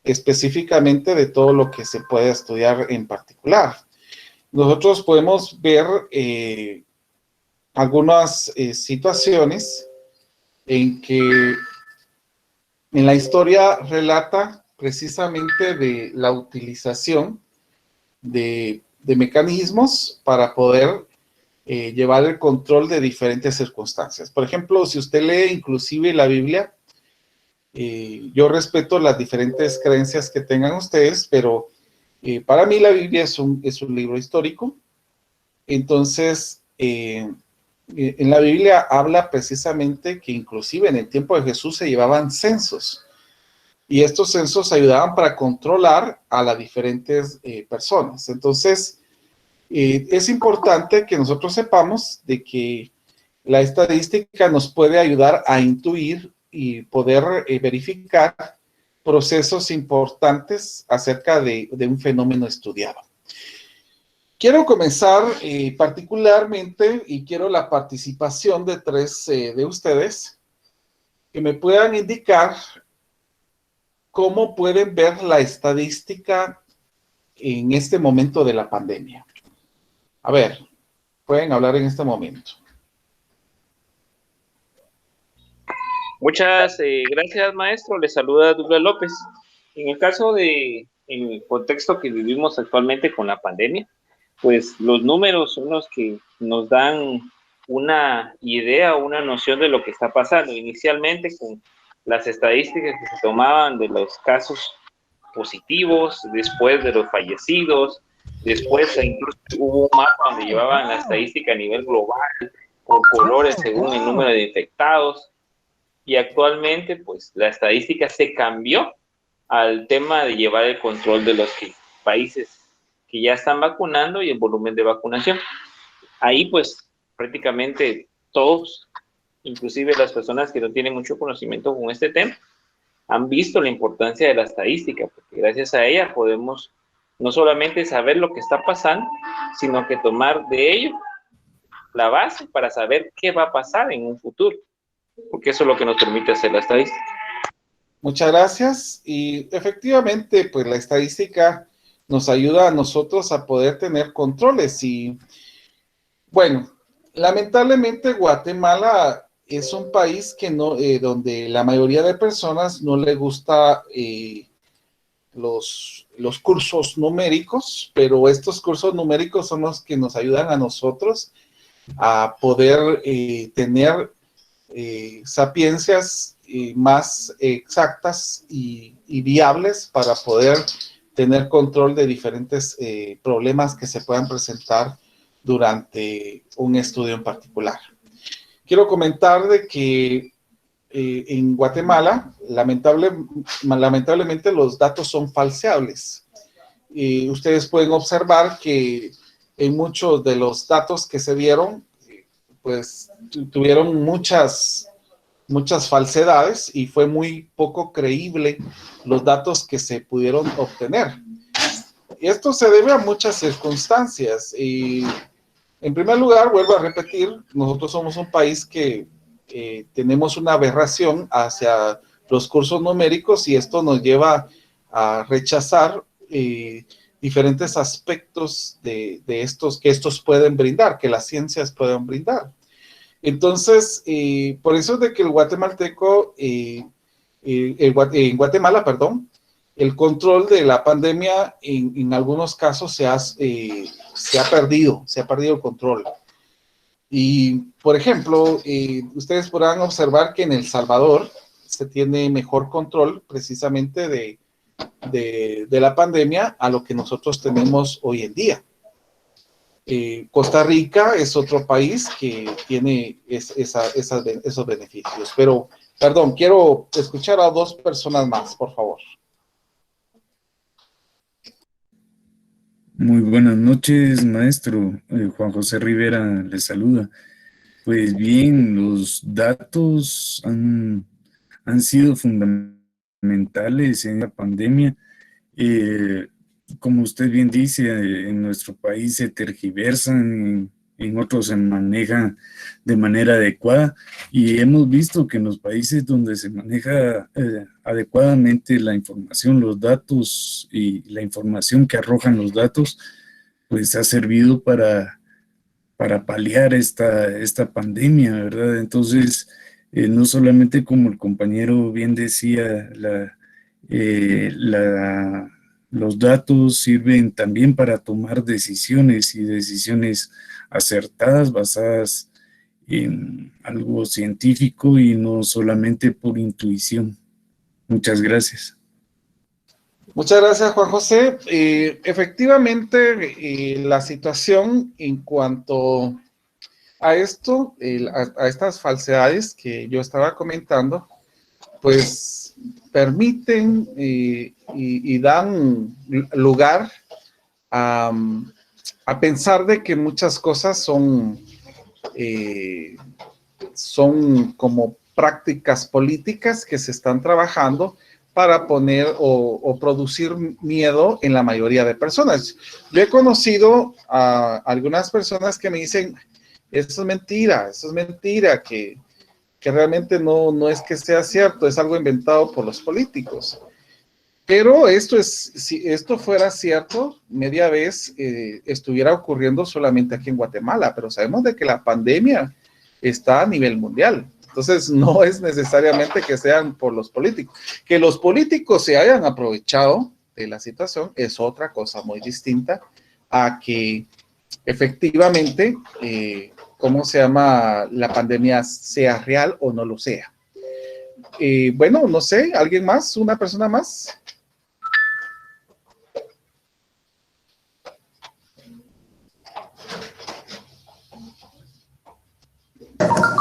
específicamente de todo lo que se puede estudiar en particular. Nosotros podemos ver algunas situaciones en que en la historia relata precisamente de la utilización de mecanismos para poder llevar el control de diferentes circunstancias. Por ejemplo, si usted lee inclusive la Biblia, yo respeto las diferentes creencias que tengan ustedes, pero para mí la Biblia es un libro histórico. Entonces, en la Biblia habla precisamente que inclusive en el tiempo de Jesús se llevaban censos. Y estos censos ayudaban para controlar a las diferentes personas. Entonces, es importante que nosotros sepamos de que la estadística nos puede ayudar a intuir y poder verificar procesos importantes acerca de un fenómeno estudiado. Quiero comenzar particularmente y quiero la participación de tres de ustedes que me puedan indicar cómo pueden ver la estadística en este momento de la pandemia. A ver, pueden hablar en este momento. Muchas gracias, maestro. Le saluda Douglas López. En el caso en el contexto que vivimos actualmente con la pandemia, pues los números son los que nos dan una idea o una noción de lo que está pasando. Inicialmente con las estadísticas que se tomaban de los casos positivos, después de los fallecidos, después incluso hubo un mapa donde llevaban la estadística a nivel global, por colores según el número de infectados, y actualmente pues la estadística se cambió al tema de llevar el control de los países que ya están vacunando y el volumen de vacunación. Ahí pues prácticamente todos, inclusive las personas que no tienen mucho conocimiento con este tema, han visto la importancia de la estadística, porque gracias a ella podemos no solamente saber lo que está pasando, sino que tomar de ello la base para saber qué va a pasar en un futuro, porque eso es lo que nos permite hacer la estadística. Muchas gracias. Y efectivamente, pues la estadística nos ayuda a nosotros a poder tener controles. Y bueno, lamentablemente Guatemala es un país que no, donde la mayoría de personas no le gusta los cursos numéricos, pero estos cursos numéricos son los que nos ayudan a nosotros a poder tener sapiencias más exactas y viables para poder tener control de diferentes problemas que se puedan presentar durante un estudio en particular. Quiero comentar de que en Guatemala, lamentablemente los datos son falseables. Ustedes pueden observar que en muchos de los datos que se dieron, pues tuvieron muchas falsedades y fue muy poco creíble los datos que se pudieron obtener. Y esto se debe a muchas circunstancias. Y en primer lugar, vuelvo a repetir, nosotros somos un país que tenemos una aberración hacia los cursos numéricos y esto nos lleva a rechazar diferentes aspectos de estos que estos pueden brindar, que las ciencias pueden brindar. Entonces, por eso es de que el guatemalteco, en Guatemala, perdón, el control de la pandemia en algunos casos se ha perdido el control. Y, por ejemplo, ustedes podrán observar que en El Salvador se tiene mejor control precisamente de la pandemia a lo que nosotros tenemos hoy en día. Costa Rica es otro país que tiene esos beneficios. Pero, perdón, quiero escuchar a dos personas más, por favor. Muy buenas noches, maestro. Juan José Rivera le saluda. Pues bien, los datos han sido fundamentales en la pandemia. Como usted bien dice, en nuestro país se tergiversan en otros se maneja de manera adecuada, y hemos visto que en los países donde se maneja adecuadamente la información, los datos y la información que arrojan los datos, pues ha servido para paliar esta pandemia, ¿verdad? Entonces, no solamente como el compañero bien decía, los datos sirven también para tomar decisiones y decisiones acertadas, basadas en algo científico y no solamente por intuición. Muchas gracias. Muchas gracias, Juan José. Efectivamente, la situación en cuanto a esto, a estas falsedades que yo estaba comentando, pues permiten y dan lugar a pensar de que muchas cosas son como prácticas políticas que se están trabajando para poner o producir miedo en la mayoría de personas. Yo he conocido a algunas personas que me dicen, eso es mentira, que realmente no es que sea cierto, es algo inventado por los políticos. Pero si esto fuera cierto, media vez estuviera ocurriendo solamente aquí en Guatemala, pero sabemos de que la pandemia está a nivel mundial. Entonces, no es necesariamente que sean por los políticos. Que los políticos se hayan aprovechado de la situación es otra cosa muy distinta a que efectivamente, la pandemia sea real o no lo sea. Bueno, no sé, ¿alguien más? ¿Una persona más?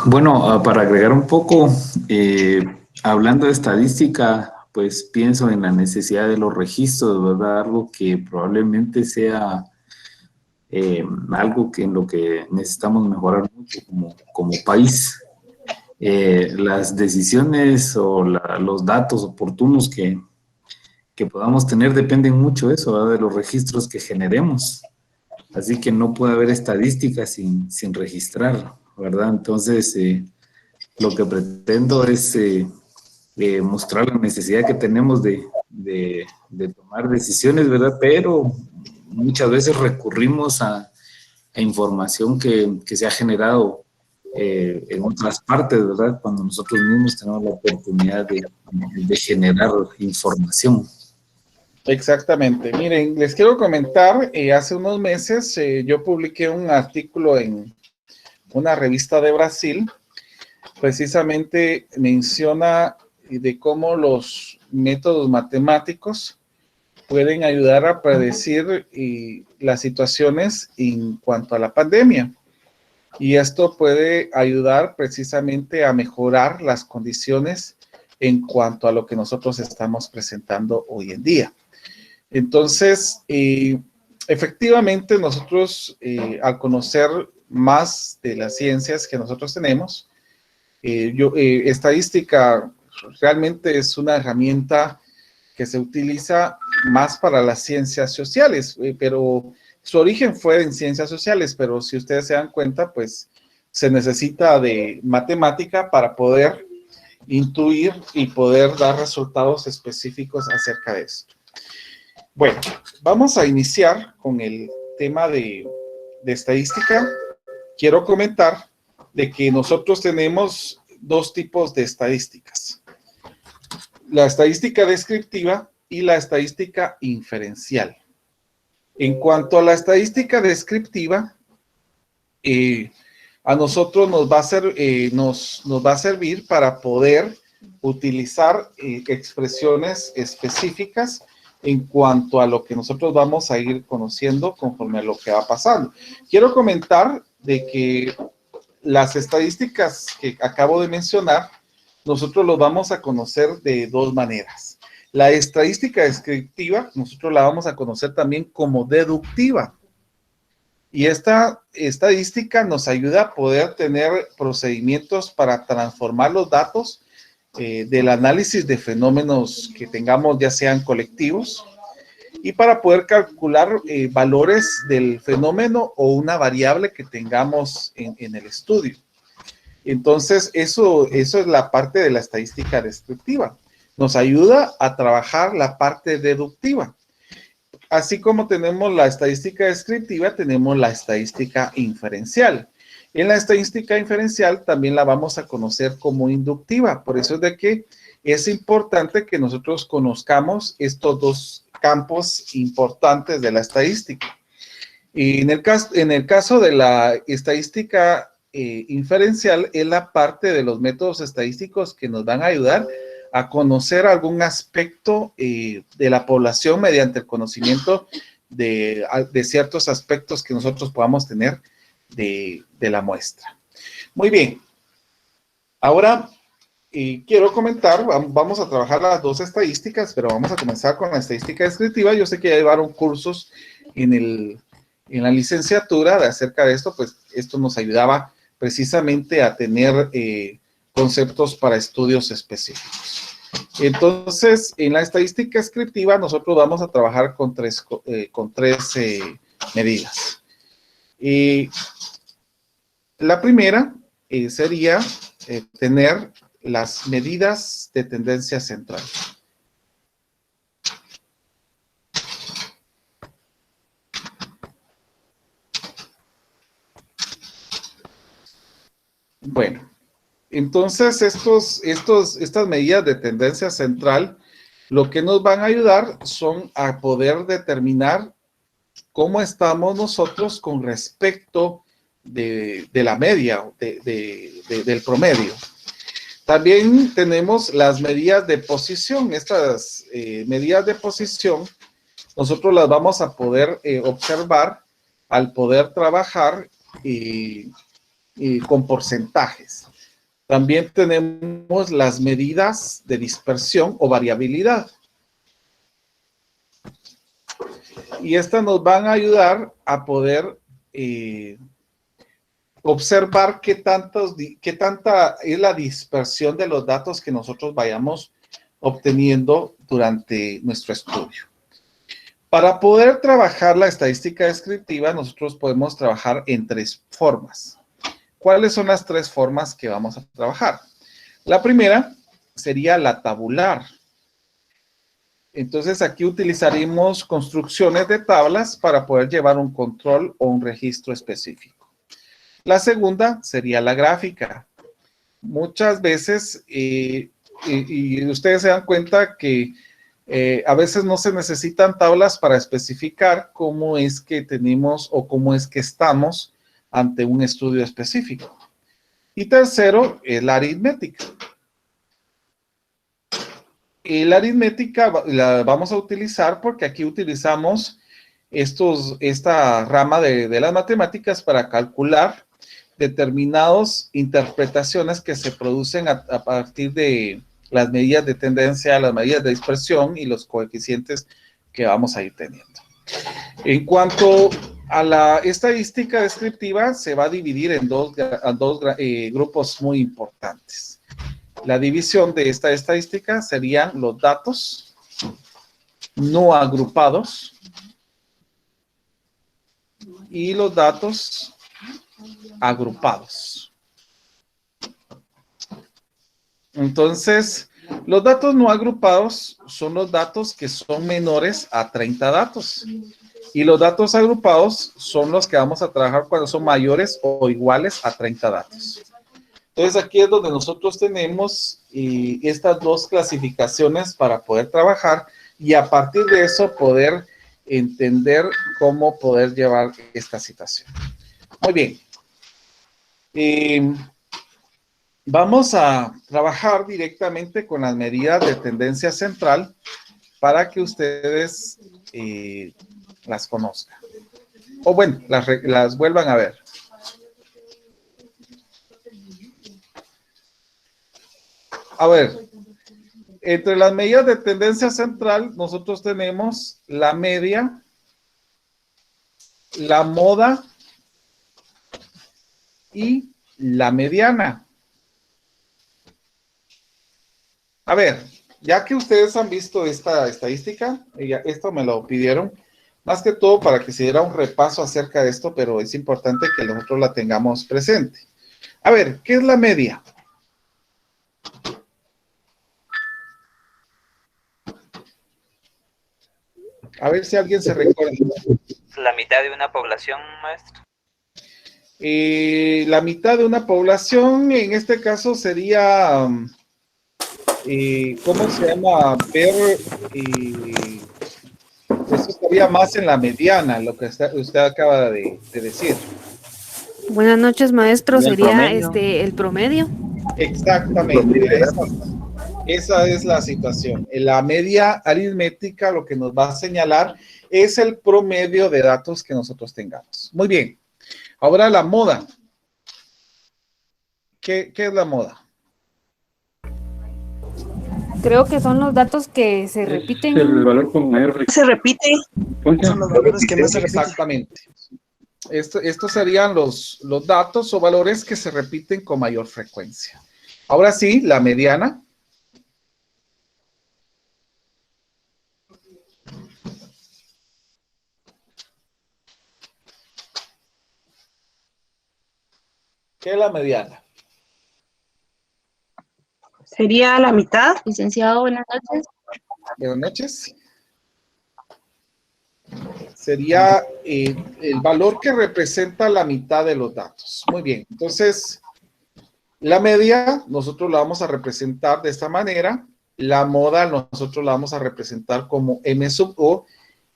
Bueno, para agregar un poco, hablando de estadística, pues pienso en la necesidad de los registros, ¿verdad? Algo que probablemente sea algo en lo que necesitamos mejorar mucho como país. Las decisiones o los datos oportunos que podamos tener dependen mucho de eso, ¿verdad? De los registros que generemos. Así que no puede haber estadísticas sin registrar, ¿verdad? Entonces, lo que pretendo es mostrar la necesidad que tenemos de tomar decisiones, ¿verdad? Pero muchas veces recurrimos a información que se ha generado en otras partes, ¿verdad? Cuando nosotros mismos tenemos la oportunidad de generar información. Exactamente. Miren, les quiero comentar, hace unos meses yo publiqué un artículo en una revista de Brasil, precisamente menciona de cómo los métodos matemáticos pueden ayudar a predecir las situaciones en cuanto a la pandemia. Y esto puede ayudar precisamente a mejorar las condiciones en cuanto a lo que nosotros estamos presentando hoy en día. Entonces, efectivamente, nosotros al conocer más de las ciencias que nosotros tenemos, estadística realmente es una herramienta que se utiliza más para las ciencias sociales, pero su origen fue en ciencias sociales, pero si ustedes se dan cuenta, pues se necesita de matemática para poder intuir y poder dar resultados específicos acerca de esto. Bueno, vamos a iniciar con el tema de estadística. Quiero comentar de que nosotros tenemos dos tipos de estadísticas. La estadística descriptiva y la estadística inferencial. En cuanto a la estadística descriptiva, a nosotros nos va a servir para poder utilizar expresiones específicas en cuanto a lo que nosotros vamos a ir conociendo conforme a lo que va pasando. Quiero comentar de que las estadísticas que acabo de mencionar, nosotros los vamos a conocer de dos maneras. La estadística descriptiva, nosotros la vamos a conocer también como deductiva. Y esta estadística nos ayuda a poder tener procedimientos para transformar los datos del análisis de fenómenos que tengamos, ya sean colectivos, y para poder calcular valores del fenómeno o una variable que tengamos en el estudio. Entonces, eso es la parte de la estadística descriptiva. Nos ayuda a trabajar la parte deductiva. Así como tenemos la estadística descriptiva, tenemos la estadística inferencial. En la estadística inferencial también la vamos a conocer como inductiva. Por eso es de que es importante que nosotros conozcamos estos dos campos importantes de la estadística. Y en el caso de la estadística inferencial, es la parte de los métodos estadísticos que nos van a ayudar a conocer algún aspecto de la población mediante el conocimiento de ciertos aspectos que nosotros podamos tener de la muestra. Muy bien. Ahora, quiero comentar, vamos a trabajar las dos estadísticas, pero vamos a comenzar con la estadística descriptiva. Yo sé que ya llevaron cursos en la licenciatura acerca de esto, pues esto nos ayudaba precisamente a tener conceptos para estudios específicos. Entonces, en la estadística descriptiva, nosotros vamos a trabajar con tres medidas. La primera sería tener las medidas de tendencia central. Bueno, entonces estas medidas de tendencia central lo que nos van a ayudar son a poder determinar cómo estamos nosotros con respecto de la media, del promedio. También tenemos las medidas de posición. Estas medidas de posición nosotros las vamos a poder observar al poder trabajar con porcentajes. También tenemos las medidas de dispersión o variabilidad. Y estas nos van a ayudar a poder observar qué tanta es la dispersión de los datos que nosotros vayamos obteniendo durante nuestro estudio. Para poder trabajar la estadística descriptiva, nosotros podemos trabajar en tres formas. ¿Cuáles son las tres formas que vamos a trabajar? La primera sería la tabular. Entonces, aquí utilizaremos construcciones de tablas para poder llevar un control o un registro específico. La segunda sería la gráfica. Muchas veces, y ustedes se dan cuenta que a veces no se necesitan tablas para especificar cómo es que tenemos o cómo es que estamos ante un estudio específico. Y tercero, es la aritmética. Y la aritmética la vamos a utilizar porque aquí utilizamos esta rama de las matemáticas para calcular determinadas interpretaciones que se producen a partir de las medidas de tendencia, las medidas de dispersión y los coeficientes que vamos a ir teniendo. En cuanto a la estadística descriptiva, se va a dividir en dos grupos muy importantes. La división de esta estadística serían los datos no agrupados y los datos agrupados. Entonces, los datos no agrupados son los datos que son menores a 30 datos. Y los datos agrupados son los que vamos a trabajar cuando son mayores o iguales a 30 datos. Entonces, aquí es donde nosotros tenemos estas dos clasificaciones para poder trabajar y a partir de eso poder entender cómo poder llevar esta situación. Muy bien. Vamos a trabajar directamente con las medidas de tendencia central para que ustedes las conozcan. O bueno, las vuelvan a ver. A ver, entre las medidas de tendencia central, nosotros tenemos la media, la moda y la mediana. A ver, ya que ustedes han visto esta estadística, esto me lo pidieron, más que todo para que se diera un repaso acerca de esto, pero es importante que nosotros la tengamos presente. A ver, ¿qué es la media? A ver si alguien se recuerda. La mitad de una población, maestro. La mitad de una población, en este caso sería, ¿cómo se llama? Ver, eso estaría más en la mediana, lo que usted acaba de decir. Buenas noches, maestro. ¿Y el Sería promedio? el promedio. Exactamente, esa es la situación. En la media aritmética lo que nos va a señalar es el promedio de datos que nosotros tengamos. Muy bien. Ahora la moda. ¿Qué es la moda? Creo que son los datos que se repiten. El valor con mayor frecuencia. Se repite. Son los valores que más se repiten. Exactamente. Estos serían los datos o valores que se repiten con mayor frecuencia. Ahora sí, la mediana. ¿Qué es la mediana? Sería la mitad. Licenciado, buenas noches. Buenas noches. Sería el valor que representa la mitad de los datos. Muy bien, entonces la media nosotros la vamos a representar de esta manera, la moda nosotros la vamos a representar como M sub O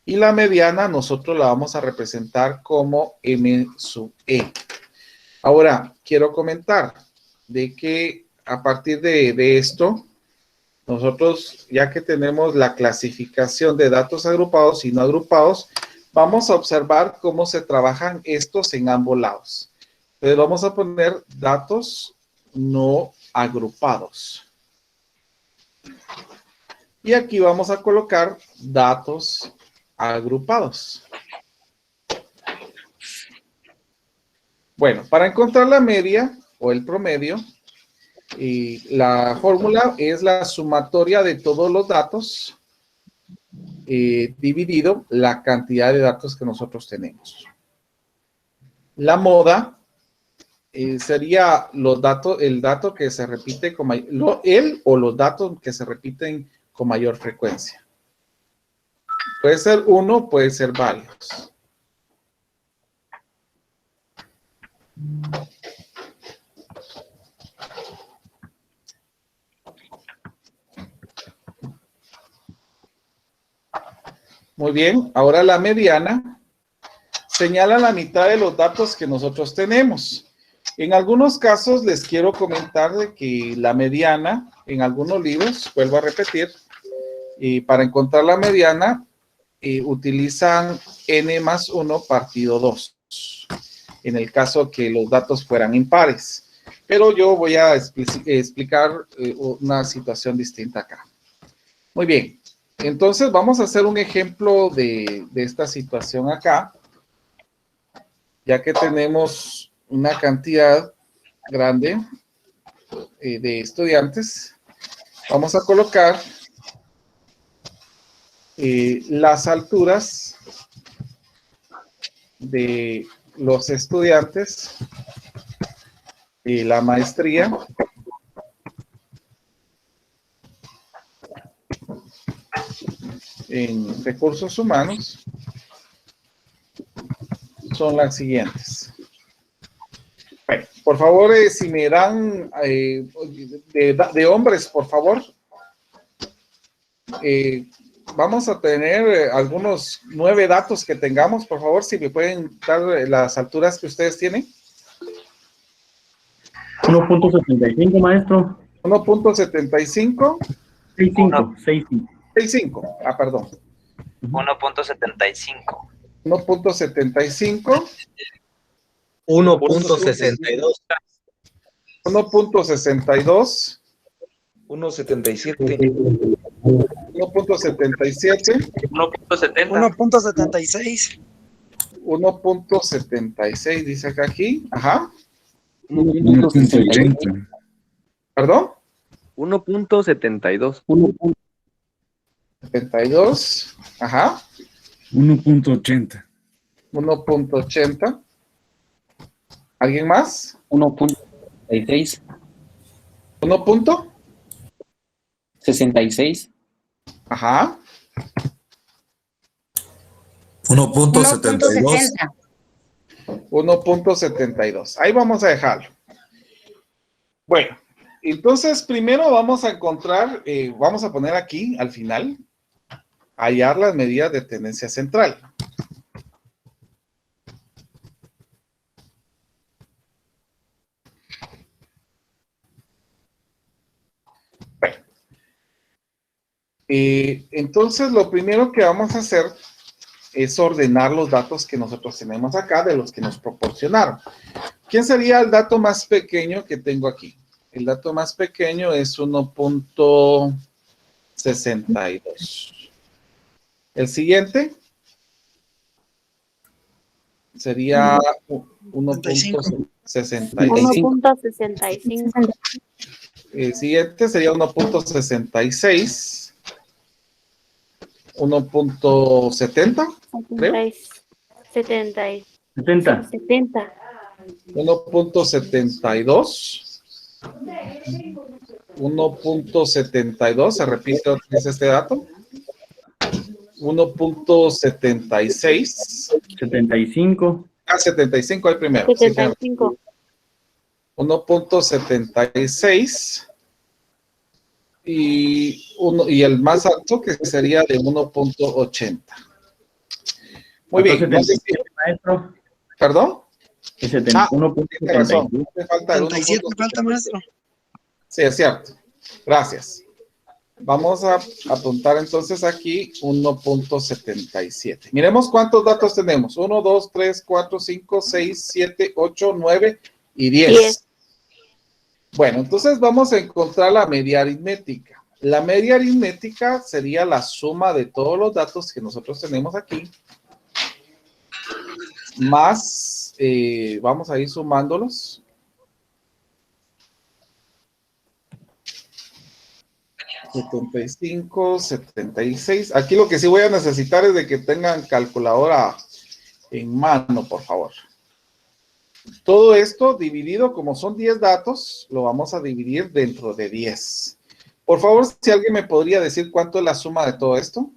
y la mediana nosotros la vamos a representar como M sub E. Ahora, quiero comentar de que a partir de esto, nosotros, ya que tenemos la clasificación de datos agrupados y no agrupados, vamos a observar cómo se trabajan estos en ambos lados. Entonces vamos a poner datos no agrupados. Y aquí vamos a colocar datos agrupados. Bueno, para encontrar la media o el promedio, la fórmula es la sumatoria de todos los datos dividido la cantidad de datos que nosotros tenemos. La moda sería el dato que se repite con los datos que se repiten con mayor frecuencia. Puede ser uno, puede ser varios. Muy bien, ahora la mediana señala la mitad de los datos que nosotros tenemos. En algunos casos les quiero comentar de que la mediana, en algunos libros, vuelvo a repetir, para encontrar la mediana, utilizan n más 1 partido 2, en el caso que los datos fueran impares. Pero yo voy a explicar una situación distinta acá. Muy bien. Entonces vamos a hacer un ejemplo de esta situación acá, ya que tenemos una cantidad grande de estudiantes. Vamos a colocar las alturas de los estudiantes de la maestría en recursos humanos son las siguientes. Bueno, por favor, si me dan de hombres, por favor. Vamos a tener algunos 9 datos que tengamos. Por favor, si me pueden dar las alturas que ustedes tienen. 1.75, maestro. 1.75. 65. 65. Ah, perdón. 1.75. 1.75. 1.62. 1.62. 1.77. 1.77. 1.70. 1.76. 1.76 dice acá aquí. Ajá. 1.80. ¿Perdón? 1.72. 72. Ajá. 1.80. 1.80. ¿Alguien más? 1.66. 66. Ajá. 1.72. 1.72. Ahí vamos a dejarlo. Bueno, entonces primero vamos a encontrar, vamos a poner aquí al final, hallar las medidas de tendencia central. Bueno, entonces lo primero que vamos a hacer es ordenar los datos que nosotros tenemos acá de los que nos proporcionaron. ¿Quién sería el dato más pequeño que tengo aquí? El dato más pequeño es 1.62. El siguiente sería 1.65. 1.65. El siguiente sería 1.66. 1.70, creo. 70. 1.72. 1.72, se repite otra vez este dato. 1.76. 75. 75 hay primero. 75. 1.76. Y el más alto que sería de 1.80. Muy bien. No sé si... maestro. ¿Perdón? Tiene razón. 1.77. Me falta el 77 falta, maestro. Sí, es cierto. Gracias. Vamos a apuntar entonces aquí 1.77. Miremos cuántos datos tenemos. 1, 2, 3, 4, 5, 6, 7, 8, 9 y 10. Bueno, entonces vamos a encontrar la media aritmética. La media aritmética sería la suma de todos los datos que nosotros tenemos aquí, más, vamos a ir sumándolos. $75, 76. Aquí lo que sí voy a necesitar es de que tengan calculadora en mano, por favor. Todo esto dividido, como son 10 datos, lo vamos a dividir dentro de 10. Por favor, si alguien me podría decir cuánto es la suma de todo esto.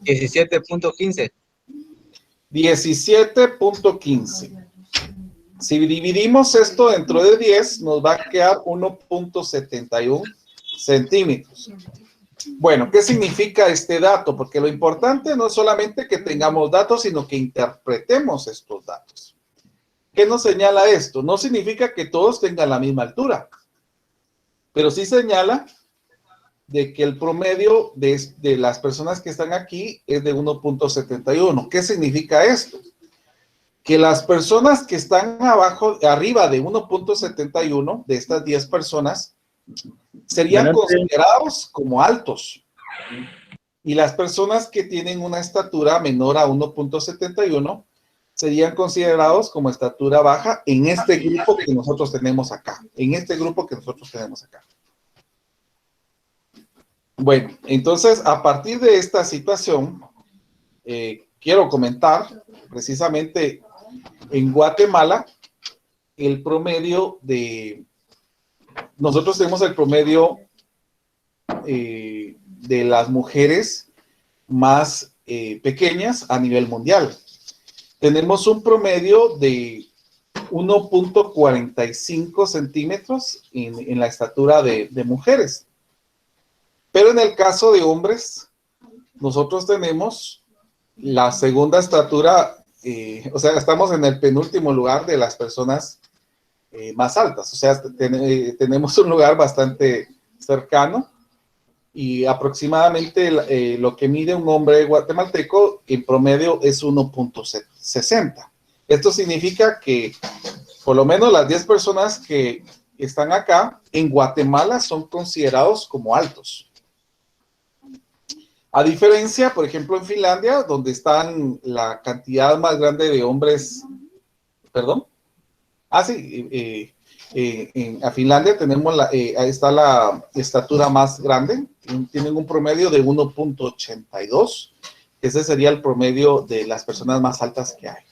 $17.15. 17.15. Si dividimos esto dentro de 10, nos va a quedar 1.71 centímetros. Bueno, ¿qué significa este dato? Porque lo importante no es solamente que tengamos datos, sino que interpretemos estos datos. ¿Qué nos señala esto? No significa que todos tengan la misma altura, pero sí señala de que el promedio de las personas que están aquí es de 1.71. ¿Qué significa esto? Que las personas que están arriba de 1.71, de estas 10 personas, serían considerados como altos. Y las personas que tienen una estatura menor a 1.71 serían considerados como estatura baja en este grupo que nosotros tenemos acá. Bueno, entonces, a partir de esta situación, quiero comentar precisamente en Guatemala, el promedio nosotros tenemos el promedio de las mujeres más pequeñas a nivel mundial. Tenemos un promedio de 1.45 centímetros en la estatura de mujeres. Pero en el caso de hombres, nosotros tenemos la segunda estatura, o sea, estamos en el penúltimo lugar de las personas más altas. O sea, tenemos un lugar bastante cercano y aproximadamente lo que mide un hombre guatemalteco en promedio es 1.60. Esto significa que por lo menos las 10 personas que están acá en Guatemala son considerados como altos. A diferencia, por ejemplo, en Finlandia, donde están la cantidad más grande de hombres, perdón. Ah, sí, a Finlandia tenemos ahí está la estatura más grande, tienen un promedio de 1.82, ese sería el promedio de las personas más altas que hay.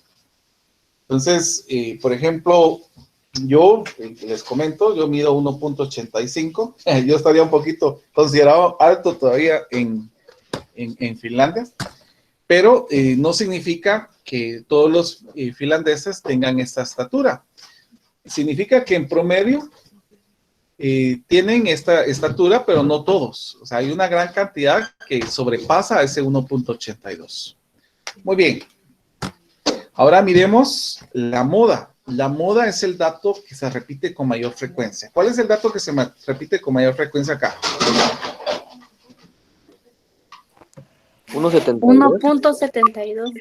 Entonces, por ejemplo, yo les comento, yo mido 1.85, yo estaría un poquito considerado alto todavía en Finlandia, pero no significa que todos los finlandeses tengan esta estatura. Significa que en promedio tienen esta estatura, pero no todos. O sea, hay una gran cantidad que sobrepasa ese 1.82. Muy bien. Ahora miremos la moda. La moda es el dato que se repite con mayor frecuencia. ¿Cuál es el dato que se repite con mayor frecuencia acá? 1.72.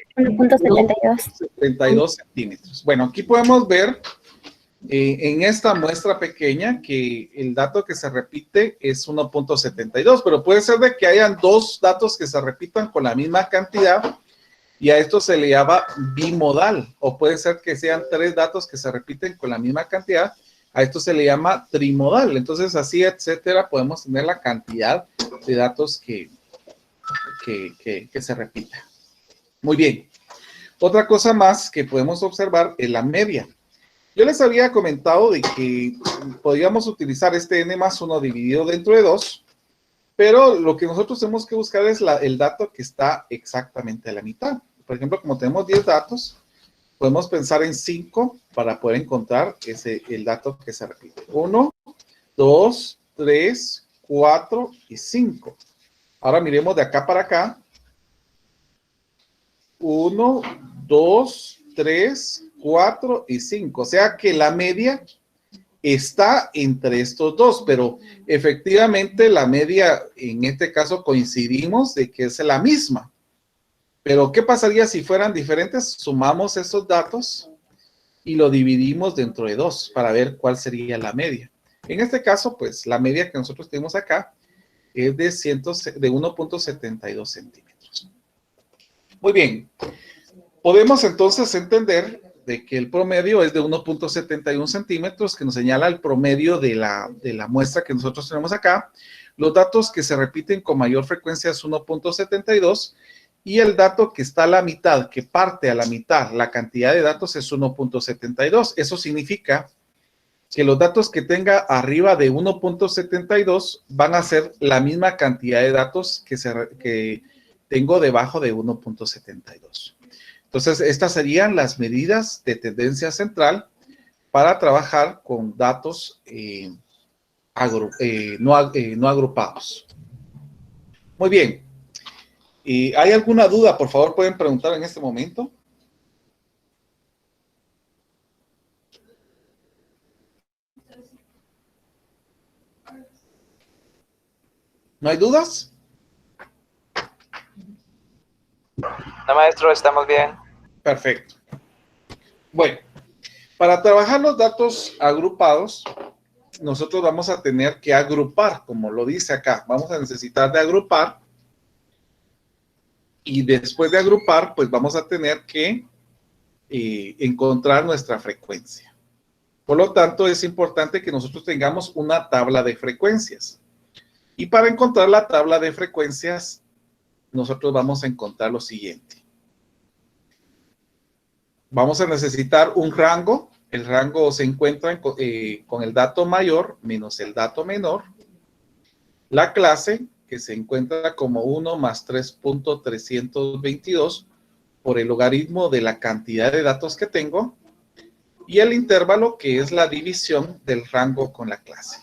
72 centímetros. Bueno, aquí podemos ver en esta muestra pequeña que el dato que se repite es 1.72, pero puede ser de que hayan dos datos que se repitan con la misma cantidad y a esto se le llama bimodal, o puede ser que sean tres datos que se repiten con la misma cantidad, a esto se le llama trimodal. Entonces así, etcétera, podemos tener la cantidad de datos que se repita. Muy bien. Otra cosa más que podemos observar es la media. Yo les había comentado de que podríamos utilizar este n+1 dividido dentro de 2, pero lo que nosotros tenemos que buscar es el dato que está exactamente a la mitad. Por ejemplo, como tenemos 10 datos, podemos pensar en 5 para poder encontrar el dato que se repite. 1, 2, 3, 4 y 5. Ahora miremos de acá para acá. 1, 2, 3, 4 y 5. O sea que la media está entre estos dos, pero efectivamente la media, en este caso coincidimos de que es la misma. Pero ¿qué pasaría si fueran diferentes? Sumamos esos datos y lo dividimos dentro de 2 para ver cuál sería la media. En este caso, pues la media que nosotros tenemos acá es de 1.72 centímetros. Muy bien. Podemos entonces entender de que el promedio es de 1.71 centímetros, que nos señala el promedio de la muestra que nosotros tenemos acá. Los datos que se repiten con mayor frecuencia es 1.72 y el dato que está a la mitad, que parte a la mitad, la cantidad de datos es 1.72. Eso significa que los datos que tenga arriba de 1.72 van a ser la misma cantidad de datos que tengo debajo de 1.72. Entonces, estas serían las medidas de tendencia central para trabajar con datos no agrupados. Muy bien. ¿Hay alguna duda? Por favor, pueden preguntar en este momento. ¿No hay dudas? No, maestro, estamos bien. Perfecto. Bueno, para trabajar los datos agrupados, nosotros vamos a tener que agrupar, como lo dice acá. Vamos a necesitar de agrupar. Y después de agrupar, pues vamos a tener que encontrar nuestra frecuencia. Por lo tanto, es importante que nosotros tengamos una tabla de frecuencias. Y para encontrar la tabla de frecuencias, nosotros vamos a encontrar lo siguiente. Vamos a necesitar un rango. El rango se encuentra con el dato mayor menos el dato menor. La clase, que se encuentra como 1 más 3.322 por el logaritmo de la cantidad de datos que tengo. Y el intervalo, que es la división del rango con la clase.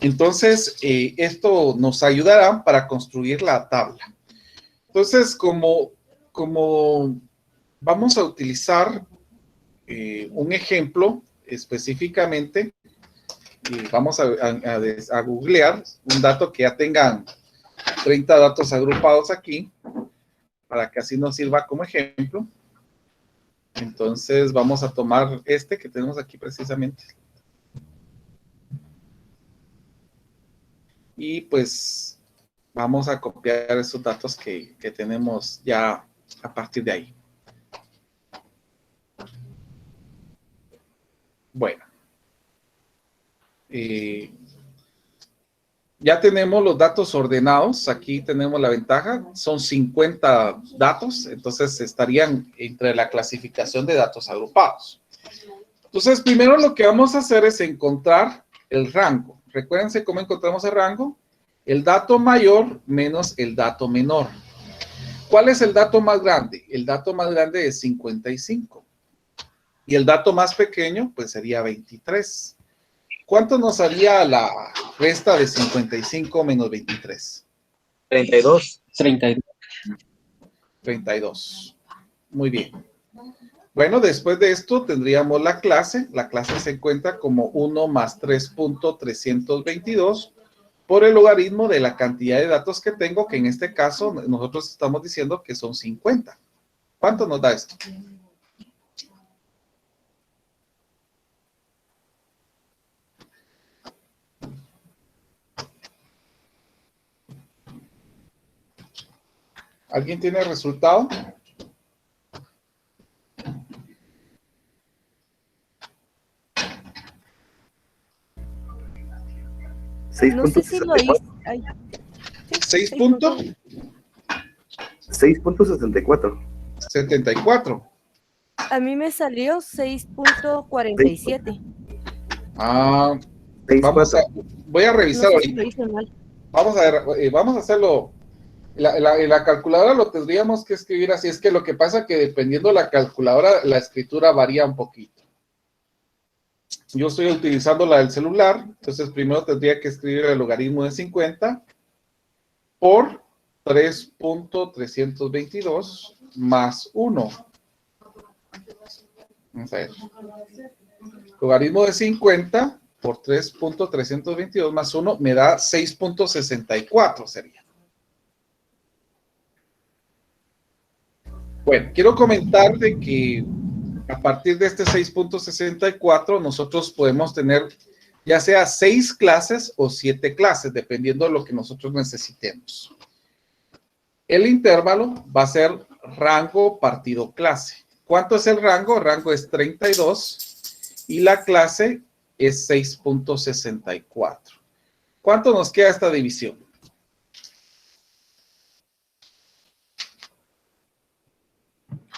Entonces, esto nos ayudará para construir la tabla. Entonces, como vamos a utilizar un ejemplo específicamente, y vamos a googlear un dato que ya tengan 30 datos agrupados aquí, para que así nos sirva como ejemplo. Entonces, vamos a tomar este que tenemos aquí precisamente. Y pues Vamos a copiar esos datos que tenemos ya a partir de ahí. Bueno. Ya tenemos los datos ordenados. Aquí tenemos la ventaja. Son 50 datos, entonces estarían entre la clasificación de datos agrupados. Entonces, primero lo que vamos a hacer es encontrar el rango. Recuérdense cómo encontramos el rango. El dato mayor menos el dato menor. ¿Cuál es el dato más grande? El dato más grande es 55. Y el dato más pequeño, pues sería 23. ¿Cuánto nos haría la resta de 55 menos 23? 32. 32. 32. Muy bien. Bueno, después de esto tendríamos la clase. La clase se encuentra como 1 más 3.322 por el logaritmo de la cantidad de datos que tengo, que en este caso nosotros estamos diciendo que son 50. ¿Cuánto nos da esto? ¿Alguien tiene el resultado? No sé si lo hice. 6 puntos. 6.64. 74. A mí me salió 6.47. Ah, voy a revisar No sé si ahorita. lo hice mal. Vamos a ver, vamos a hacerlo. La calculadora lo tendríamos que escribir así. Es que lo que pasa es que dependiendo de la calculadora, la escritura varía un poquito. Yo estoy utilizando la del celular, entonces primero tendría que escribir el logaritmo de 50 por 3.322 más 1. Vamos a ver. Logaritmo de 50 por 3.322 más 1 me da 6.64 sería. Bueno, quiero comentar de que a partir de este 6.64 nosotros podemos tener ya sea 6 clases o 7 clases, dependiendo de lo que nosotros necesitemos. El intervalo va a ser rango partido clase. ¿Cuánto es el rango? El rango es 32 y la clase es 6.64. ¿Cuánto nos queda esta división?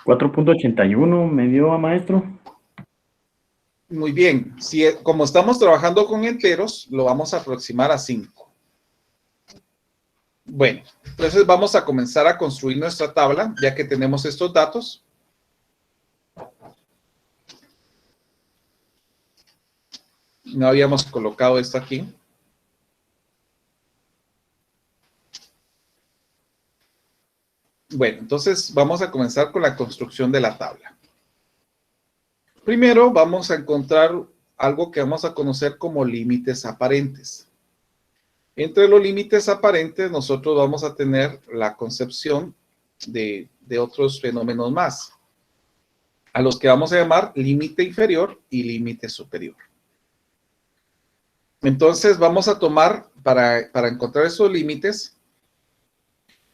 $4.81 me dio, maestro. Muy bien. Como estamos trabajando con enteros, lo vamos a aproximar a 5. Bueno, entonces vamos a comenzar a construir nuestra tabla, ya que tenemos estos datos. No habíamos colocado esto aquí. Bueno, entonces vamos a comenzar con la construcción de la tabla. Primero vamos a encontrar algo que vamos a conocer como límites aparentes. Entre los límites aparentes nosotros vamos a tener la concepción de otros fenómenos más, a los que vamos a llamar límite inferior y límite superior. Entonces vamos a tomar, para encontrar esos límites,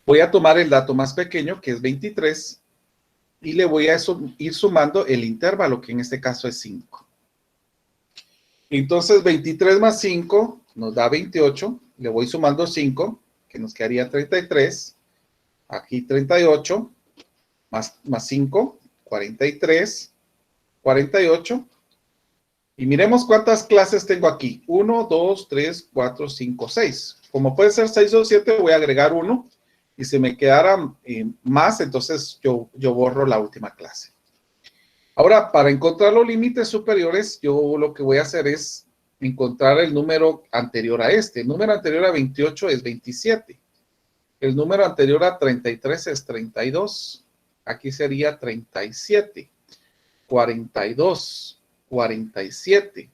voy a tomar el dato más pequeño, que es 23, y le voy a ir sumando el intervalo, que en este caso es 5. Entonces, 23 más 5 nos da 28. Le voy sumando 5, que nos quedaría 33. Aquí 38, más 5, 43, 48. Y miremos cuántas clases tengo aquí. 1, 2, 3, 4, 5, 6. Como puede ser 6 o 7, voy a agregar 1. Y si me quedara más, entonces yo borro la última clase. Ahora, para encontrar los límites superiores, yo lo que voy a hacer es encontrar el número anterior a este. El número anterior a 28 es 27. El número anterior a 33 es 32. Aquí sería 37. 42. 47.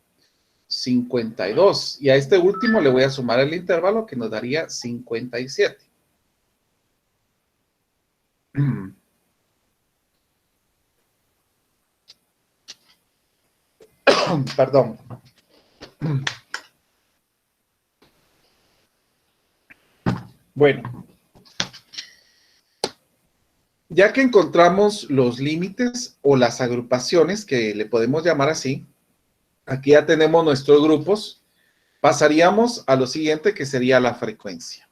52. Y a este último le voy a sumar el intervalo que nos daría 57. Perdón. Bueno, ya que encontramos los límites o las agrupaciones, que le podemos llamar así, aquí ya tenemos nuestros grupos, pasaríamos a lo siguiente, que sería la frecuencia.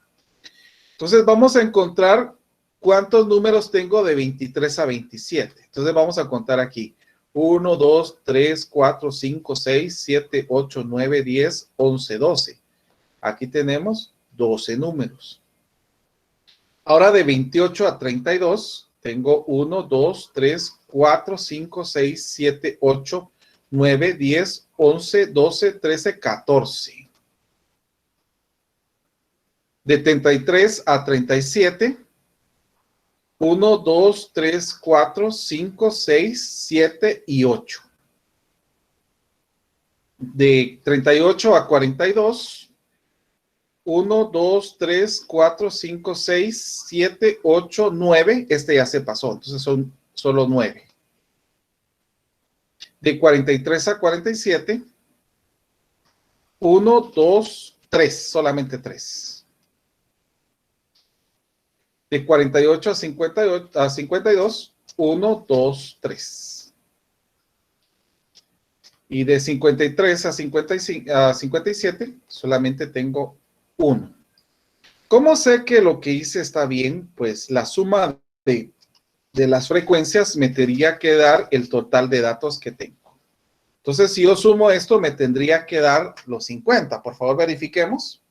Entonces vamos a encontrar cuántos números tengo de 23 a 27. Entonces vamos a contar aquí. 1, 2, 3, 4, 5, 6, 7, 8, 9, 10, 11, 12. Aquí tenemos 12 números. Ahora de 28 a 32, tengo 1, 2, 3, 4, 5, 6, 7, 8, 9, 10, 11, 12, 13, 14. De 33 a 37, 1, 2, 3, 4, 5, 6, 7 y 8. De 38 a 42, 1, 2, 3, 4, 5, 6, 7, 8, 9. Este ya se pasó, entonces son solo 9. De 43 a 47, 1, 2, 3, solamente 3. De 48 a 52, 1, 2, 3. Y de 53 a 57, solamente tengo 1. ¿Cómo sé que lo que hice está bien? Pues la suma de las frecuencias me tendría que dar el total de datos que tengo. Entonces, si yo sumo esto, me tendría que dar los 50. Por favor, verifiquemos.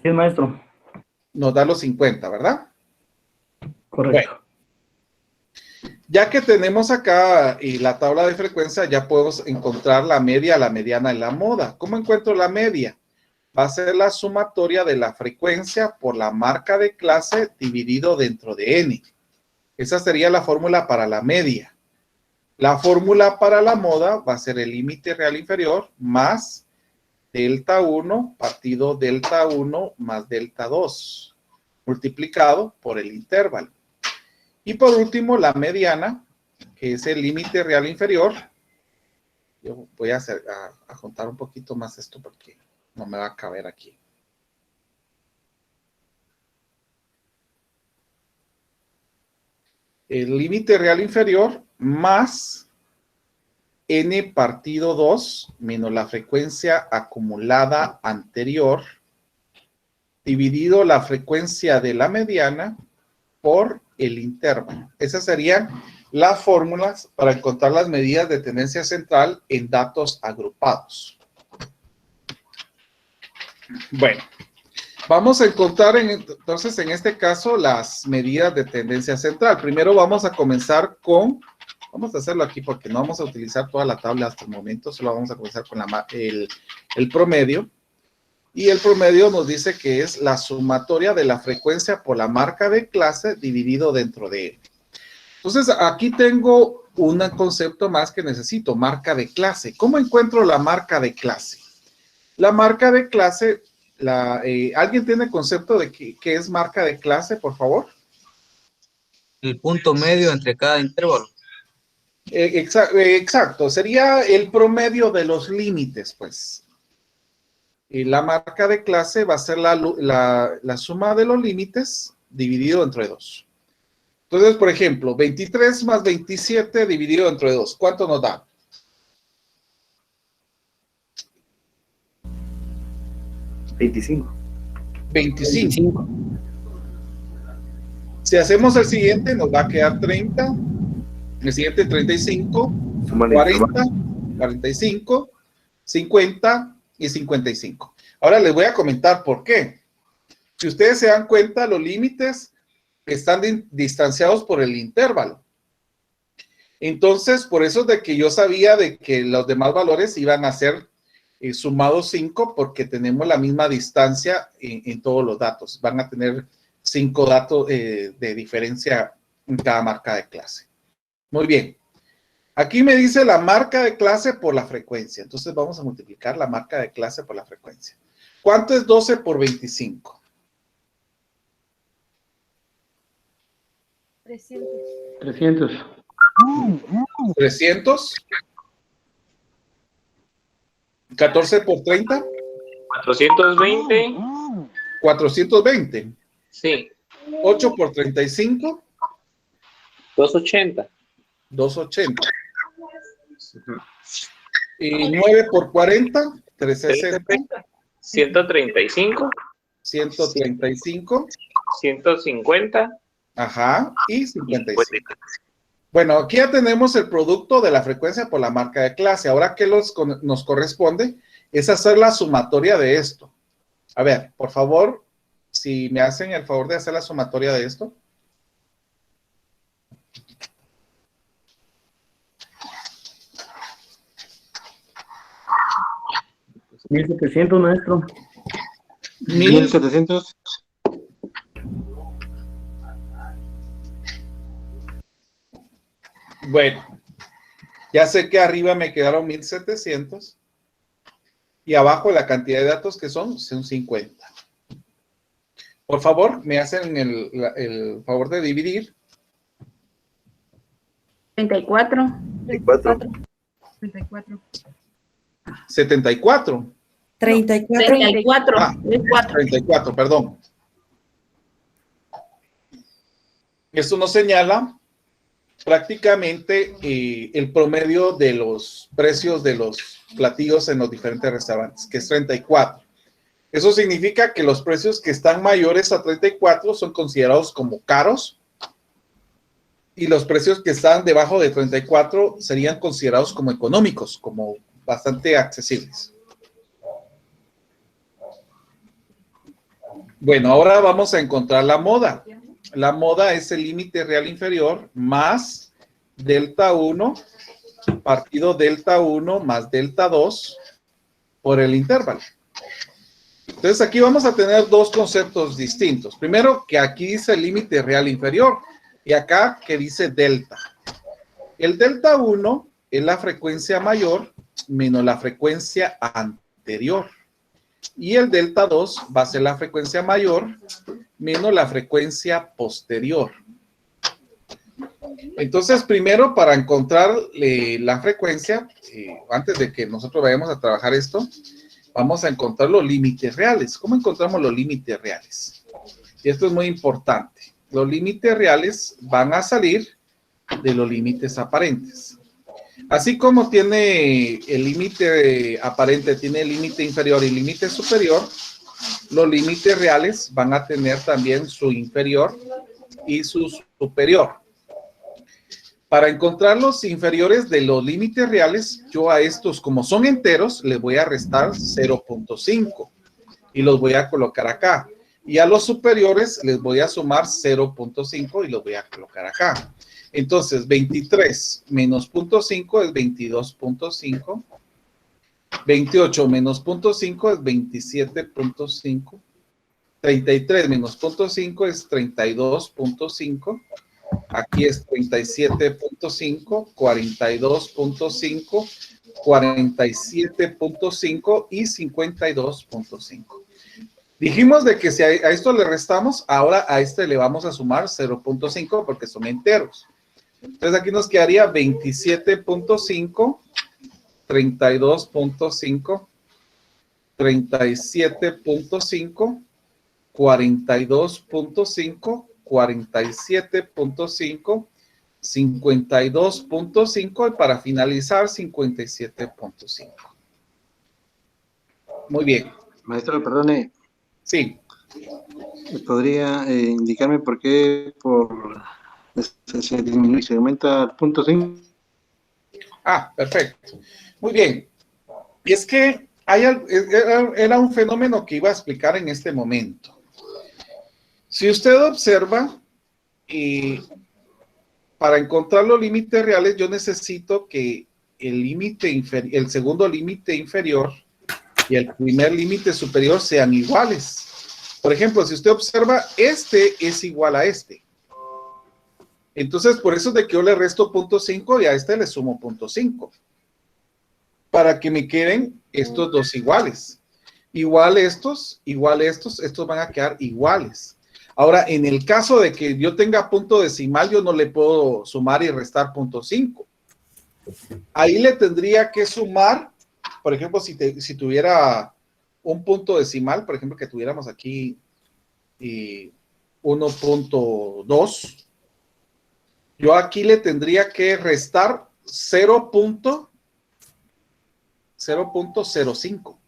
Sí, maestro. Nos da los 50, ¿verdad? Correcto. Bueno, ya que tenemos acá la tabla de frecuencia, ya podemos encontrar la media, la mediana y la moda. ¿Cómo encuentro la media? Va a ser la sumatoria de la frecuencia por la marca de clase dividido dentro de n. Esa sería la fórmula para la media. La fórmula para la moda va a ser el límite real inferior más delta 1 partido delta 1 más delta 2 multiplicado por el intervalo. Y por último, la mediana, que es el límite real inferior. Yo voy a juntar un poquito más esto porque no me va a caber aquí. El límite real inferior más n partido 2 menos la frecuencia acumulada anterior dividido la frecuencia de la mediana por el intervalo. Esas serían las fórmulas para encontrar las medidas de tendencia central en datos agrupados. Bueno, vamos a encontrar entonces en este caso las medidas de tendencia central. Primero vamos a comenzar con, vamos a hacerlo aquí porque no vamos a utilizar toda la tabla hasta el momento, solo vamos a comenzar con el promedio. Y el promedio nos dice que es la sumatoria de la frecuencia por la marca de clase dividido dentro de él. Entonces, aquí tengo un concepto más que necesito, marca de clase. ¿Cómo encuentro la marca de clase? La marca de clase, ¿alguien tiene concepto de qué es marca de clase, por favor? El punto medio entre cada intervalo. Exacto, sería el promedio de los límites, pues. Y la marca de clase va a ser la suma de los límites dividido entre 2. Entonces, por ejemplo, 23 más 27 dividido entre 2. ¿Cuánto nos da? 25. 25. Si hacemos el siguiente, nos va a quedar 30. El siguiente 35, 40, 45, 50 y 55. Ahora les voy a comentar por qué. Si ustedes se dan cuenta, los límites están distanciados por el intervalo. Entonces, por eso es de que yo sabía de que los demás valores iban a ser sumados 5 porque tenemos la misma distancia en todos los datos. Van a tener 5 datos de diferencia en cada marca de clase. Muy bien. Aquí me dice la marca de clase por la frecuencia. Entonces vamos a multiplicar la marca de clase por la frecuencia. ¿Cuánto es 12 por 25? 300. 300. 300. 14 por 30. 420. 420. Sí. 8 por 35. 280. 280. Y 9 por 40. 360. 135. 135. 150. Ajá. Y 55. Bueno, aquí ya tenemos el producto de la frecuencia por la marca de clase. Ahora, ¿qué nos corresponde? Es hacer la sumatoria de esto. A ver, por favor, si me hacen el favor de hacer la sumatoria de esto. $1,700, maestro. 1,700. Bueno, ya sé que arriba me quedaron 1,700 y abajo la cantidad de datos que son 50. Por favor, me hacen el favor de dividir. 34. 34. 74. 34. Ah, 34, perdón. Esto nos señala prácticamente el promedio de los precios de los platillos en los diferentes restaurantes, que es 34. Eso significa que los precios que están mayores a 34 son considerados como caros y los precios que están debajo de 34 serían considerados como económicos, como bastante accesibles. Bueno, ahora vamos a encontrar la moda. La moda es el límite real inferior más delta 1 partido delta 1 más delta 2 por el intervalo. Entonces aquí vamos a tener dos conceptos distintos. Primero, que aquí dice límite real inferior y acá que dice delta. El delta 1 es la frecuencia mayor menos la frecuencia anterior. Y el delta 2 va a ser la frecuencia mayor menos la frecuencia posterior. Entonces, primero, para encontrar la frecuencia, antes de que nosotros vayamos a trabajar esto, vamos a encontrar los límites reales. ¿Cómo encontramos los límites reales? Y esto es muy importante. Los límites reales van a salir de los límites aparentes. Así como tiene el límite aparente, tiene el límite inferior y límite superior, los límites reales van a tener también su inferior y su superior. Para encontrar los inferiores de los límites reales, yo a estos, como son enteros, les voy a restar 0.5 y los voy a colocar acá. Y a los superiores les voy a sumar 0.5 y los voy a colocar acá. Entonces, 23 menos 0.5 es 22.5. 28 menos 0.5 es 27.5. 33 menos 0.5 es 32.5. Aquí es 37.5, 42.5, 47.5 y 52.5. Dijimos de que si a esto le restamos, ahora a este le vamos a sumar 0.5 porque son enteros. Entonces aquí nos quedaría 27.5, 32.5, 37.5, 42.5, 47.5, 52.5 y para finalizar 57.5. Muy bien. Maestro, perdone. Sí. ¿Podría indicarme por qué se disminuye, se aumenta el 0.5? Ah, perfecto. Muy bien. Y es que era un fenómeno que iba a explicar en este momento. Si usted observa, para encontrar los límites reales, yo necesito que el segundo límite inferior y el primer límite superior sean iguales. Por ejemplo, si usted observa, este es igual a este. Entonces, por eso es de que yo le resto 0.5 y a este le sumo 0.5. Para que me queden estos dos iguales. Igual estos van a quedar iguales. Ahora, en el caso de que yo tenga punto decimal, yo no le puedo sumar y restar 0.5. Ahí le tendría que sumar, por ejemplo, si tuviera un punto decimal, por ejemplo, que tuviéramos aquí 1.2, yo aquí le tendría que restar 0.05.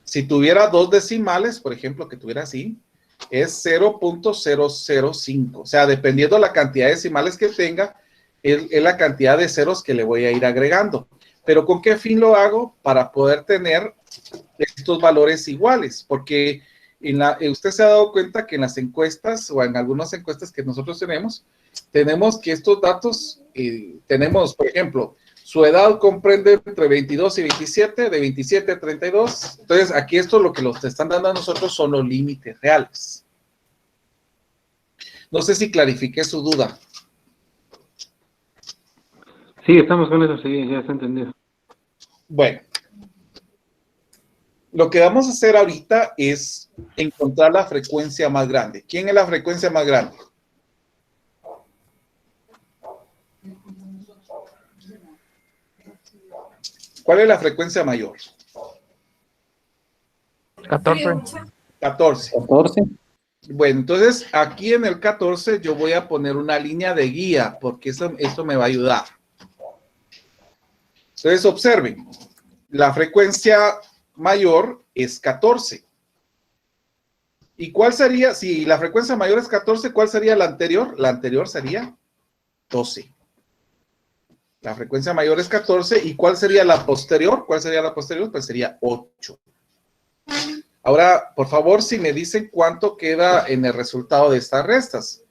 Si tuviera dos decimales, por ejemplo, que tuviera así, es 0.005. O sea, dependiendo de la cantidad de decimales que tenga, es la cantidad de ceros que le voy a ir agregando. Pero ¿con qué fin lo hago? Para poder tener estos valores iguales, porque usted se ha dado cuenta que en las encuestas o en algunas encuestas que nosotros tenemos que estos datos, tenemos, por ejemplo, su edad comprende entre 22 y 27, de 27 a 32. Entonces, aquí esto lo que nos están dando a nosotros son los límites reales. No sé si clarifiqué su duda. Sí, estamos con eso, sí, ya está entendido. Bueno. Lo que vamos a hacer ahorita es encontrar la frecuencia más grande. ¿Quién es la frecuencia más grande? ¿Cuál es la frecuencia mayor? 14. 14. 14. Bueno, entonces aquí en el 14 yo voy a poner una línea de guía porque eso me va a ayudar. Entonces observen, la frecuencia mayor es 14. ¿Y cuál sería, si la frecuencia mayor es 14, cuál sería la anterior? La anterior sería 12. La frecuencia mayor es 14. ¿Y cuál sería la posterior? ¿Cuál sería la posterior? Pues sería 8. Ahora, por favor, si me dicen cuánto queda en el resultado de estas restas.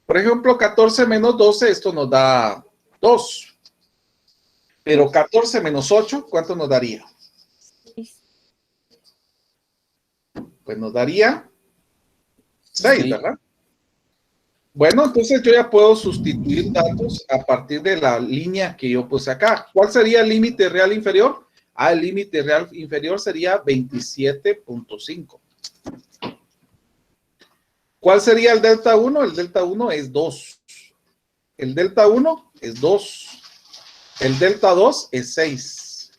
Por ejemplo, 14 menos 12, esto nos da 2. Pero 14 menos 8, ¿cuánto nos daría? Pues nos daría 6, ¿verdad? Bueno, entonces yo ya puedo sustituir datos a partir de la línea que yo puse acá. ¿Cuál sería el límite real inferior? El límite real inferior sería 27.5. ¿Cuál sería el delta 1? El delta 1 es 2. El delta 1 es 2. El delta 2 es 6.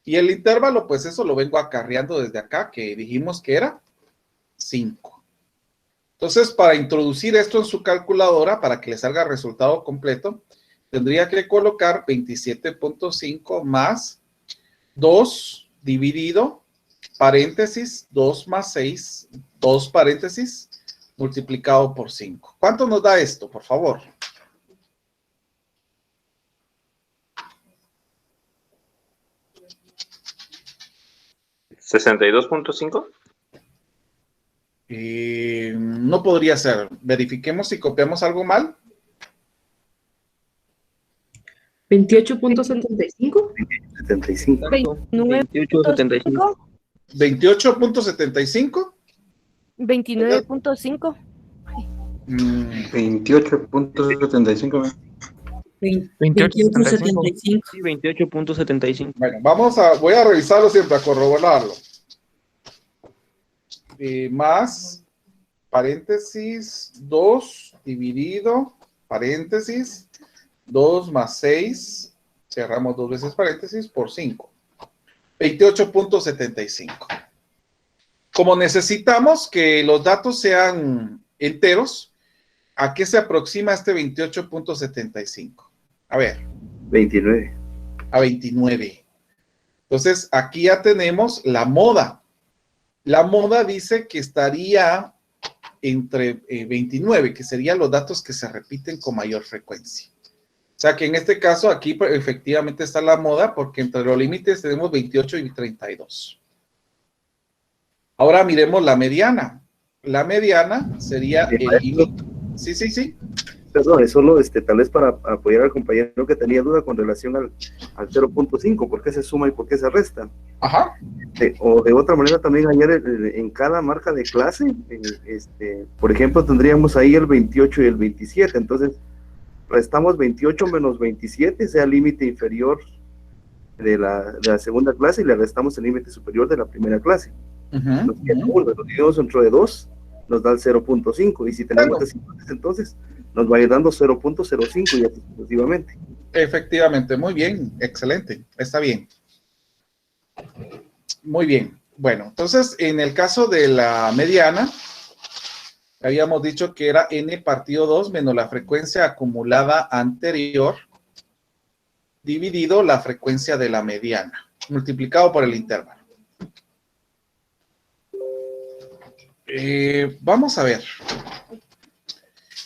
Y el intervalo, pues eso lo vengo acarreando desde acá, que dijimos que era 5. Entonces, para introducir esto en su calculadora, para que le salga el resultado completo, tendría que colocar 27.5 más 2 dividido, paréntesis, 2 más 6, 2 paréntesis, multiplicado por 5. ¿Cuánto nos da esto, por favor? ¿62.5? No podría ser. Verifiquemos si copiamos algo mal. 28.75. 75. 29.75. 28.75. 29.5. 28.75. 28.75. Sí, 28.75. Bueno, voy a revisarlo siempre, a corroborarlo. Más, paréntesis, 2 dividido, paréntesis, 2 más 6, cerramos 2 veces paréntesis, por 5. 28.75. Como necesitamos que los datos sean enteros, ¿a qué se aproxima este 28.75? A ver. 29. A 29. Entonces, aquí ya tenemos la moda. La moda dice que estaría entre 29, que serían los datos que se repiten con mayor frecuencia. O sea que en este caso aquí efectivamente está la moda porque entre los límites tenemos 28 y 32. Ahora miremos la mediana. La mediana sería el límite. Sí. Perdón, es solo tal vez para apoyar al compañero que tenía duda con relación al 0.5, ¿por qué se suma y por qué se resta? Ajá. O de otra manera también añadir en cada marca de clase, por ejemplo, tendríamos ahí el 28 y el 27, entonces restamos 28 menos 27, sea el límite inferior de la segunda clase y le restamos el límite superior de la primera clase. Nos queda uno, lo dividimos entre 2, nos da el 0.5, y si tenemos decimales, entonces nos va a ir dando 0.05 y así sucesivamente. Efectivamente, muy bien, excelente, está bien. Muy bien. Bueno, entonces, en el caso de la mediana, habíamos dicho que era n partido 2 menos la frecuencia acumulada anterior dividido la frecuencia de la mediana, multiplicado por el intervalo. Vamos a ver.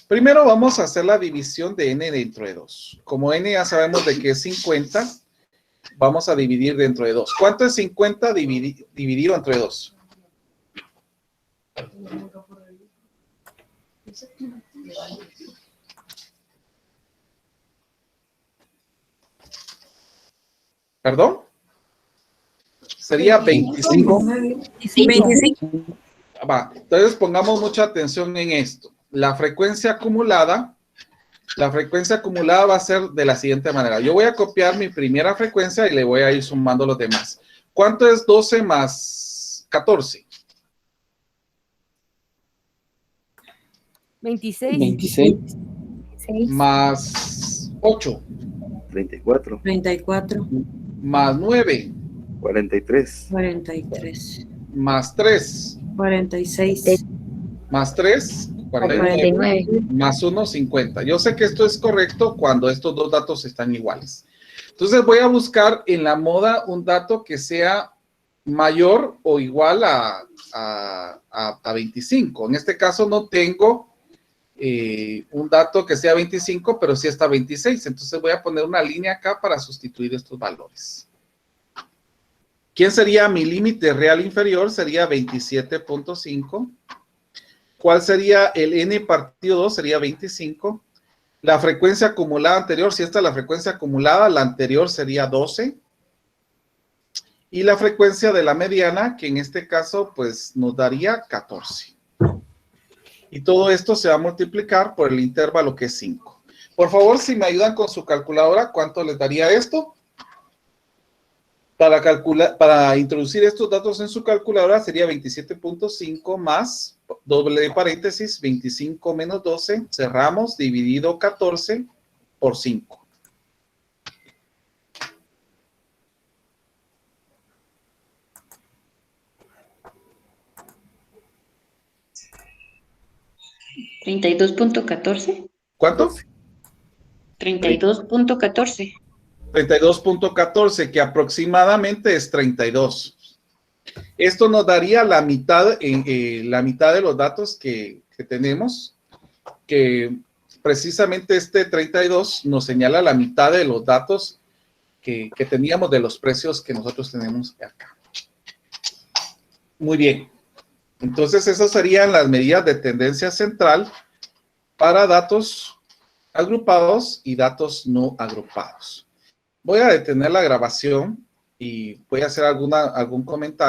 Primero vamos a hacer la división de n dentro de 2. Como n ya sabemos de que es 50, vamos a dividir dentro de 2. ¿Cuánto es 50 dividido entre 2? ¿Perdón? Sería 25. 25. Va, entonces pongamos mucha atención en esto. La frecuencia acumulada va a ser de la siguiente manera. Yo voy a copiar mi primera frecuencia y le voy a ir sumando los demás. ¿Cuánto es 12 más 14? 26. Más 8. 34. 34. Más 9. 43. 43. Más 3. 46. Más 3. 49. Más 1, 50. Yo sé que esto es correcto cuando estos dos datos están iguales. Entonces voy a buscar en la moda un dato que sea mayor o igual a 25. En este caso no tengo un dato que sea 25, pero sí está 26. Entonces voy a poner una línea acá para sustituir estos valores. ¿Quién sería mi límite real inferior? Sería 27.5. ¿Cuál sería el n partido 2? Sería 25. La frecuencia acumulada anterior, si esta es la frecuencia acumulada, la anterior sería 12. Y la frecuencia de la mediana, que en este caso, pues, nos daría 14. Y todo esto se va a multiplicar por el intervalo que es 5. Por favor, si me ayudan con su calculadora, ¿cuánto les daría esto? Para introducir estos datos en su calculadora sería 27.5 más, doble paréntesis, 25 menos 12, cerramos, dividido 14 por 5. ¿32.14? ¿Cuánto? 32.14. 32.14, que aproximadamente es 32. Esto nos daría la mitad, la mitad de los datos que tenemos, que precisamente este 32 nos señala la mitad de los datos que teníamos de los precios que nosotros tenemos acá. Muy bien. Entonces, esas serían las medidas de tendencia central para datos agrupados y datos no agrupados. Voy a detener la grabación y voy a hacer algún comentario.